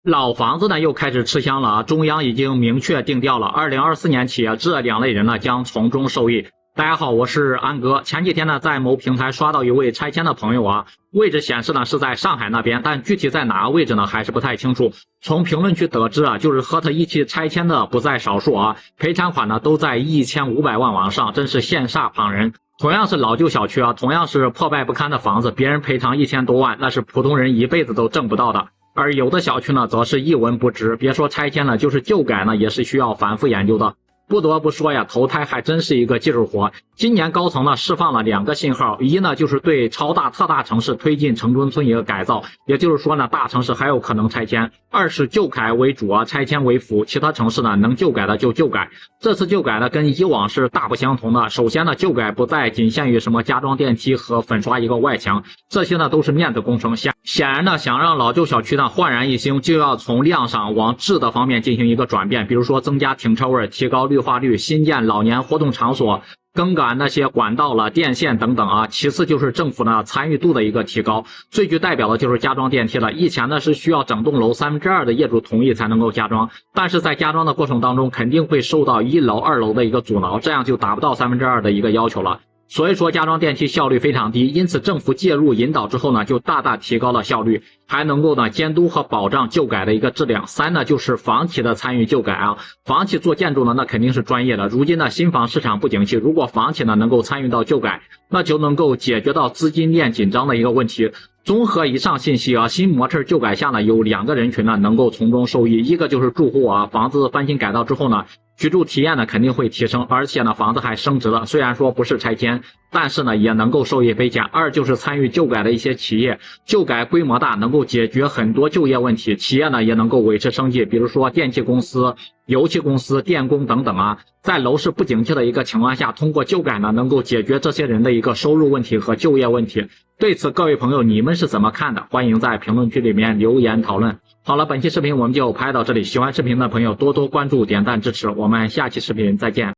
老房子呢又开始吃香了啊！中央已经明确定调了，2024年起啊，这两类人呢将从中受益。大家好，我是安哥。前几天呢，在某平台刷到一位拆迁的朋友啊，位置显示呢是在上海那边，但具体在哪个位置呢还是不太清楚。从评论区得知啊，就是和他一起拆迁的不在少数啊，赔偿款呢都在1500万往上，真是羡煞旁人。同样是老旧小区啊，同样是破败不堪的房子，别人赔偿1000多万，那是普通人一辈子都挣不到的。而有的小区呢，则是一文不值，别说拆迁了，就是旧改呢，也是需要反复研究的。不得不说呀，投胎还真是一个技术活。今年高层呢释放了2个信号，一呢就是对超大特大城市推进城中村一个改造，也就是说呢，大城市还有可能拆迁；二是旧改为主啊，拆迁为辅，其他城市呢能旧改的就旧改。这次旧改呢跟以往是大不相同的。首先呢，旧改不再仅限于什么加装电梯和粉刷一个外墙，这些呢都是面子工程。显然呢，想让老旧小区呢焕然一新，就要从量上往质的方面进行一个转变，比如说增加停车位，提高绿化率，新建老年活动场所，更改那些管道了、电线等等啊。其次就是政府呢参与度的一个提高，最具代表的就是加装电梯了。以前呢是需要整栋楼2/3的业主同意才能够加装，但是在加装的过程当中肯定会受到1楼、2楼的一个阻挠，这样就达不到2/3的一个要求了。所以说加装电梯效率非常低，因此政府介入引导之后呢，就大大提高了效率，还能够呢监督和保障旧改的一个质量。3呢就是房企的参与旧改啊，房企做建筑呢那肯定是专业的，如今呢新房市场不景气，如果房企呢能够参与到旧改，那就能够解决到资金链紧张的一个问题。综合以上信息啊，新模式旧改下呢有2个人群呢能够从中受益，一个就是住户啊，房子翻新改造之后呢，居住体验呢肯定会提升，而且呢房子还升值了，虽然说不是拆迁，但是呢也能够受益匪浅。二就是参与旧改的一些企业，旧改规模大，能够解决很多就业问题，企业呢也能够维持生计，比如说电气公司、油气公司、电工等等啊，在楼市不景气的一个情况下，通过旧改呢能够解决这些人的一个收入问题和就业问题。对此各位朋友你们是怎么看的？欢迎在评论区里面留言讨论。好了，本期视频我们就拍到这里，喜欢视频的朋友多多关注点赞支持，我们下期视频再见。